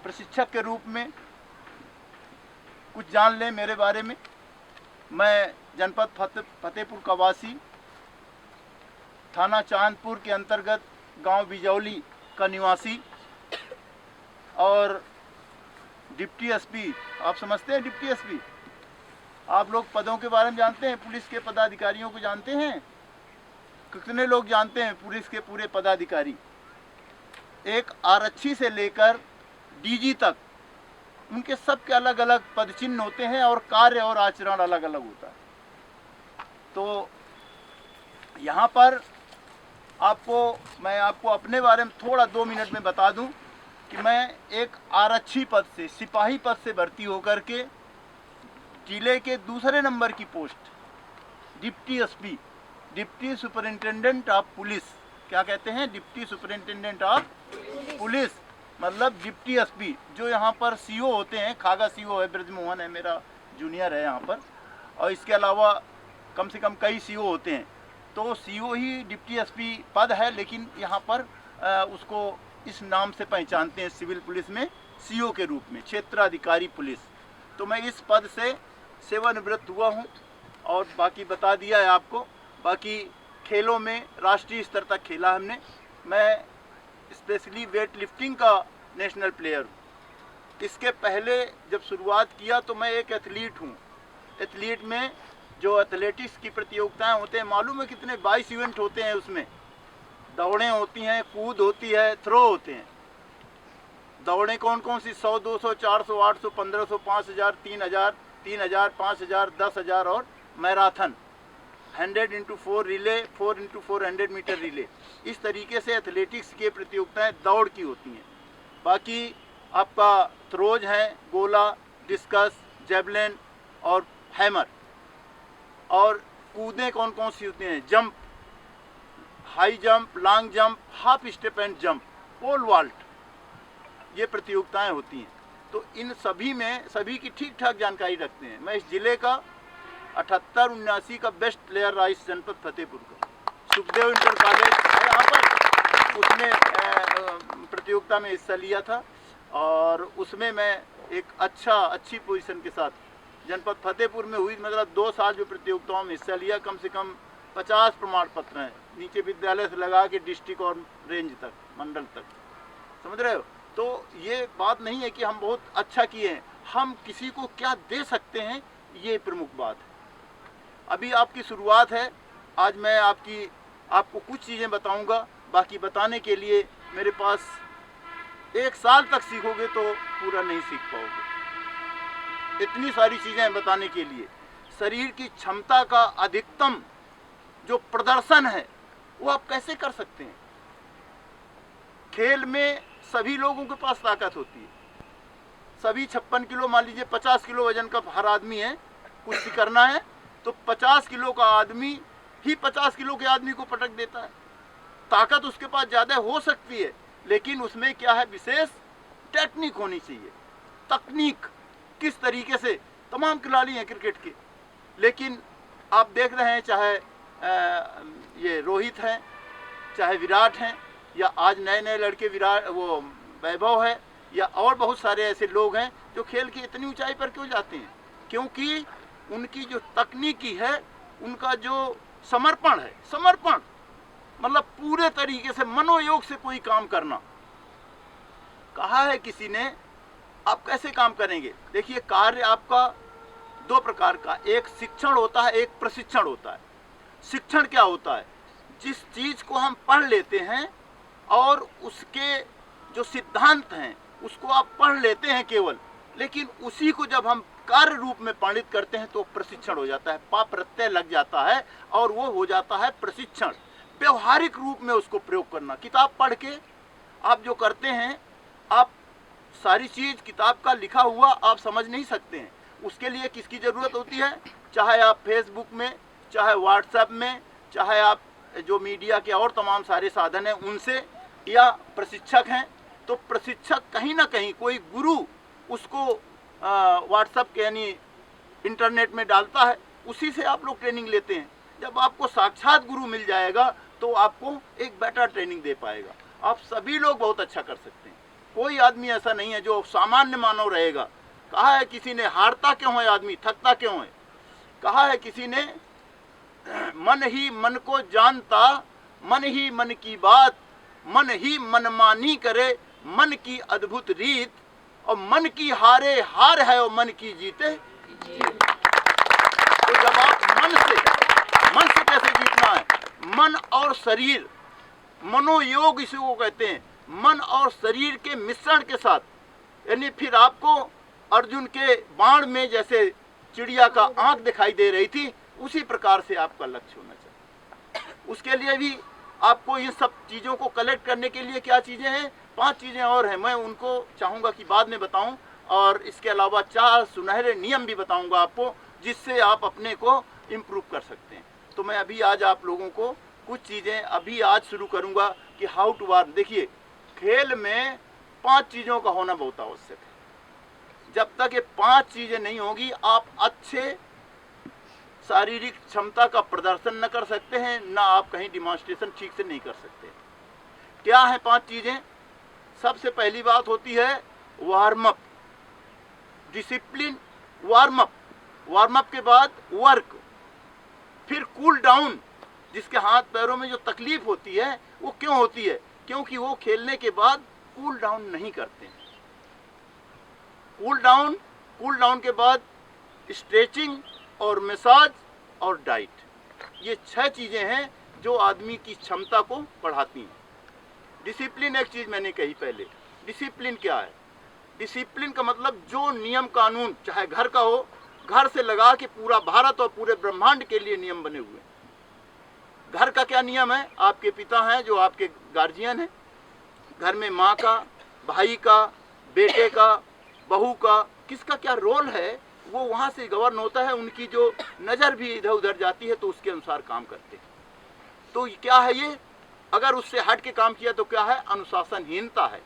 प्रशिक्षक के रूप में कुछ जान लें मेरे बारे में। मैं जनपद फतेहपुर का वासी, थाना चांदपुर के अंतर्गत गांव बिजौली का निवासी और डिप्टी एसपी, आप समझते हैं डिप्टी एसपी? आप लोग पदों के बारे में जानते हैं? पुलिस के पदाधिकारियों को जानते हैं? कितने लोग जानते हैं पुलिस के पूरे पदाधिकारी? एक आरक्षी से लेकर डीजी तक उनके सबके अलग अलग पद चिन्ह होते हैं और कार्य और आचरण अलग अलग होता है। तो यहाँ पर मैं आपको अपने बारे में थोड़ा 2 मिनट में बता दूं कि मैं एक आरक्षी पद से, सिपाही पद से भर्ती होकर के जिले के दूसरे नंबर की post deputy SP, deputy superintendent of police, क्या कहते हैं, डिप्टी सुपरिंटेंडेंट ऑफ पुलिस, मतलब डिप्टी एसपी। जो यहाँ पर सीओ होते हैं, खागा सीओ है, ब्रजमोहन है मेरा जूनियर है यहाँ पर, और इसके अलावा कम से कम कई सीओ होते हैं। तो सीओ ही डिप्टी एसपी पद है, लेकिन यहाँ पर उसको इस नाम से पहचानते हैं सिविल पुलिस में, सीओ के रूप में, क्षेत्राधिकारी पुलिस। तो मैं इस पद से सेवानिवृत्त हुआ हूँ और बाकी बता दिया है आपको। बाकी खेलों में राष्ट्रीय स्तर तक खेला हमने। मैं स्पेशली वेट लिफ्टिंग का नेशनल प्लेयर हूँ। इसके पहले जब शुरुआत किया तो मैं एक एथलीट हूँ। एथलीट में जो एथलेटिक्स की प्रतियोगिताएं होते हैं, मालूम है कितने 22 इवेंट होते हैं उसमें। दौड़ें होती हैं, कूद होती है, थ्रो होते हैं। दौड़ें कौन कौन सी? 100, 200, 400, 800, 1500, 5000, 3000, 3000, 5000, 10,000 और मैराथन 100 × 4 रिले, 4 × 400 मीटर रिले। इस तरीके से एथलेटिक्स की प्रतियोगिताएं दौड़ की होती हैं। बाकी आपका थ्रोज हैं, गोला, डिस्कस, जेवलिन और हैमर। और कूदें कौन कौन सी होती हैं? Jump, high jump, long jump, half step and jump, pole vault, ये प्रतियोगिताएं होती हैं। तो इन सभी में सभी की ठीक ठाक जानकारी रखते हैं। मैं इस जिले का 78-79 का बेस्ट प्लेयर रहा इस जनपद फतेहपुर का। सुखदेव इंटर कॉलेज है यहाँ पर, उसमें प्रतियोगिता में हिस्सा लिया था और उसमें मैं एक अच्छी पोजीशन के साथ जनपद फतेहपुर में हुई। मतलब 2 साल जो प्रतियोगिताओं में हिस्सा लिया, कम से कम 50 प्रमाण पत्र हैं, नीचे विद्यालय से लगा के डिस्ट्रिक्ट और रेंज तक, मंडल तक। समझ रहे हो? तो ये बात नहीं है कि हम बहुत अच्छा किए हैं, हम किसी को क्या दे सकते हैं, ये प्रमुख बात है। अभी आपकी शुरुआत है। आज मैं आपको कुछ चीज़ें बताऊंगा। बाकी बताने के लिए मेरे पास 1 साल तक सीखोगे तो पूरा नहीं सीख पाओगे। इतनी सारी चीज़ें हैं बताने के लिए। शरीर की क्षमता का अधिकतम जो प्रदर्शन है वो आप कैसे कर सकते हैं? खेल में सभी लोगों के पास ताकत होती है। सभी 56 किलो, मान लीजिए 50 किलो वजन का हर आदमी है, कुछ भी करना है तो 50 किलो का आदमी ही 50 किलो के आदमी को पटक देता है। ताकत उसके पास ज़्यादा हो सकती है, लेकिन उसमें क्या है, विशेष टेक्निक होनी चाहिए। तकनीक किस तरीके से, तमाम खिलाड़ी हैं क्रिकेट के, लेकिन आप देख रहे हैं चाहे ये रोहित हैं, चाहे विराट हैं, या आज नए नए लड़के वो वैभव है, या और बहुत सारे ऐसे लोग हैं जो खेल की इतनी ऊंचाई पर क्यों जाते हैं? क्योंकि उनकी जो तकनीकी है, उनका जो समर्पण है, समर्पण मतलब पूरे तरीके से मनोयोग से कोई काम करना। कहा है किसी ने, आप कैसे काम करेंगे? देखिए, कार्य आपका 2 प्रकार का, एक शिक्षण होता है, एक प्रशिक्षण होता है। शिक्षण क्या होता है? जिस चीज को हम पढ़ लेते हैं और उसके जो सिद्धांत हैं उसको आप पढ़ लेते हैं केवल, लेकिन उसी को जब हम कार्य रूप में पारित करते हैं तो प्रशिक्षण हो जाता है, पा प्रत्यय लग जाता है और वो हो जाता है प्रशिक्षण। व्यवहारिक रूप में उसको प्रयोग करना। किताब पढ़ के आप जो करते हैं, आप सारी चीज किताब का लिखा हुआ आप समझ नहीं सकते हैं। उसके लिए किसकी जरूरत होती है? चाहे आप फेसबुक में, चाहे व्हाट्सएप में, चाहे आप जो मीडिया के और तमाम सारे साधन हैं उनसे, या प्रशिक्षक हैं। तो प्रशिक्षक कहीं ना कहीं कोई गुरु उसको व्हाट्सएप के यानी इंटरनेट में डालता है, उसी से आप लोग ट्रेनिंग लेते हैं। जब आपको साक्षात गुरु मिल जाएगा तो आपको एक बेटर ट्रेनिंग दे पाएगा। आप सभी लोग बहुत अच्छा कर सकते हैं। कोई आदमी ऐसा नहीं है जो सामान्य मानव रहेगा। कहा है किसी ने हारता क्यों है आदमी, थकता क्यों है। कहा है किसी ने मन ही मन को जानता, मन ही मन की बात, मन ही मनमानी करे, मन की अद्भुत रीत, और मन की हारे हार है और मन की जीते जीत। तो जब आप मन से कैसे जीतना है, मन और शरीर, मनोयोग इसी को कहते हैं, मन और शरीर के मिश्रण के साथ, यानी फिर आपको अर्जुन के बाण में जैसे चिड़िया का आंख दिखाई दे रही थी, उसी प्रकार से आपका लक्ष्य होना चाहिए। उसके लिए भी आपको इन सब चीज़ों को कलेक्ट करने के लिए क्या चीज़ें हैं, 5 चीज़ें और हैं, मैं उनको चाहूँगा कि बाद में बताऊँ। और इसके अलावा 4 सुनहरे नियम भी बताऊँगा आपको, जिससे आप अपने को इम्प्रूव कर सकते हैं। तो मैं अभी आज आप लोगों को कुछ चीज़ें अभी आज शुरू करूँगा कि हाउ टू वार। देखिए, खेल में 5 चीज़ों का होना बहुत आवश्यक है। जब तक ये 5 चीज़ें नहीं होगी, आप अच्छे शारीरिक क्षमता का प्रदर्शन न कर सकते हैं, ना आप कहीं डिमॉन्स्ट्रेशन ठीक से नहीं कर सकते। क्या है 5 चीज़ें? सबसे पहली बात होती है warm up, discipline, warm up. Warm up के बाद वर्क, फिर कूल डाउन। जिसके हाथ पैरों में जो तकलीफ होती है वो क्यों होती है? क्योंकि वो खेलने के बाद कूल डाउन नहीं करते हैं। कूल डाउन के बाद स्ट्रेचिंग और मसाज और डाइट, ये 6 चीज़ें हैं जो आदमी की क्षमता को बढ़ाती हैं। डिसिप्लिन एक चीज़ मैंने कही पहले। डिसिप्लिन क्या है? डिसिप्लिन का मतलब जो नियम कानून, चाहे घर का हो, घर से लगा के पूरा भारत और पूरे ब्रह्मांड के लिए नियम बने हुए। घर का क्या नियम है? आपके पिता हैं जो आपके गार्जियन हैं। घर में माँ का, भाई का, बेटे का, बहू का, किसका क्या रोल है, वो वहाँ से गवर्न होता है। उनकी जो नज़र भी इधर उधर जाती है तो उसके अनुसार काम करते हैं। तो क्या है ये? अगर उससे हट के काम किया तो क्या है? अनुशासनहीनता है।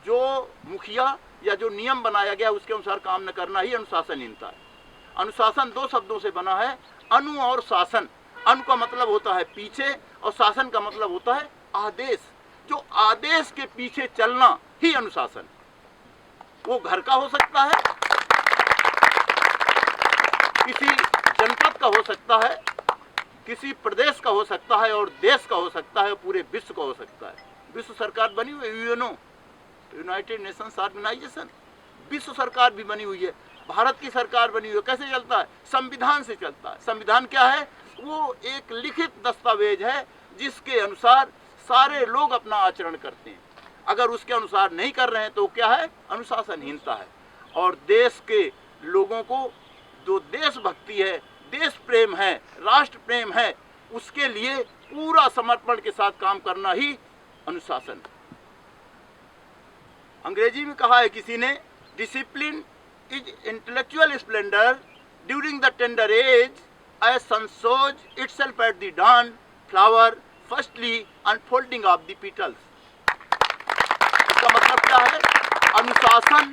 जो मुखिया या जो नियम बनाया गया उसके अनुसार काम न करना ही अनुशासनहीनता है। अनुशासन 2 शब्दों से बना है, अनु और शासन। अनु का मतलब होता है पीछे और शासन का मतलब होता है आदेश। जो आदेश के पीछे चलना ही अनुशासन। वो घर का हो सकता है, किसी जनपद का हो सकता है, किसी प्रदेश का हो सकता है, और देश का हो सकता है, पूरे विश्व का हो सकता है। विश्व सरकार बनी हुई है, यूएनओ, यूनाइटेड नेशंस ऑर्गेनाइजेशन, विश्व सरकार भी बनी हुई है। भारत की सरकार बनी हुई है, कैसे चलता है? संविधान से चलता है। संविधान क्या है? वो एक लिखित दस्तावेज है जिसके अनुसार सारे लोग अपना आचरण करते हैं। अगर उसके अनुसार नहीं कर रहे हैं तो क्या है? अनुशासनहीनता है। और देश के लोगों को जो देशभक्ति है, देश प्रेम है, राष्ट्र प्रेम है, उसके लिए पूरा समर्पण के साथ काम करना ही अनुशासन। अंग्रेजी में कहा है किसी ने, discipline is intellectual Splendor during the tender as as sun shows itself at the dawn, flower firstly unfolding of the petals। इसका मतलब क्या है? अनुशासन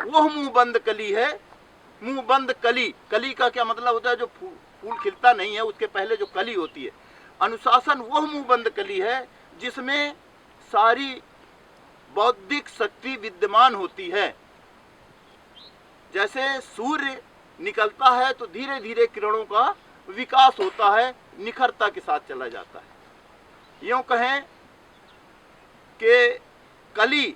वह मुंह बंद कली है, मुंह बंद कली। कली का क्या मतलब होता है? जो फूल खिलता नहीं है उसके पहले जो कली होती है। अनुशासन वह मुंह बंद कली है जिसमें सारी बौद्धिक शक्ति विद्यमान होती है। जैसे सूर्य निकलता है तो धीरे धीरे किरणों का विकास होता है, निखरता के साथ चला जाता है। यूँ कहें कि कली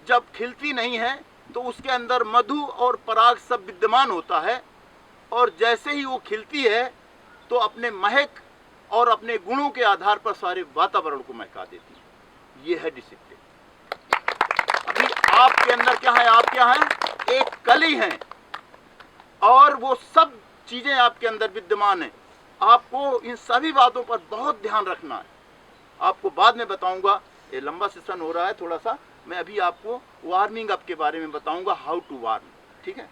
जब खिलती नहीं है तो उसके अंदर मधु और पराग सब विद्यमान होता है, और जैसे ही वो खिलती है तो अपने महक और अपने गुणों के आधार पर सारे वातावरण को महका देती है। ये है डिसिप्लिन। अभी आपके अंदर क्या है? आप क्या हैं? एक कली हैं, और वो सब चीज़ें आपके अंदर विद्यमान हैं। आपको इन सभी बातों पर बहुत ध्यान रखना है। आपको बाद में बताऊंगा, ये लंबा सेशन हो रहा है थोड़ा सा, मैं अभी आपको वार्मिंग अप के बारे में बताऊंगा, हाउ टू वार्म। ठीक है?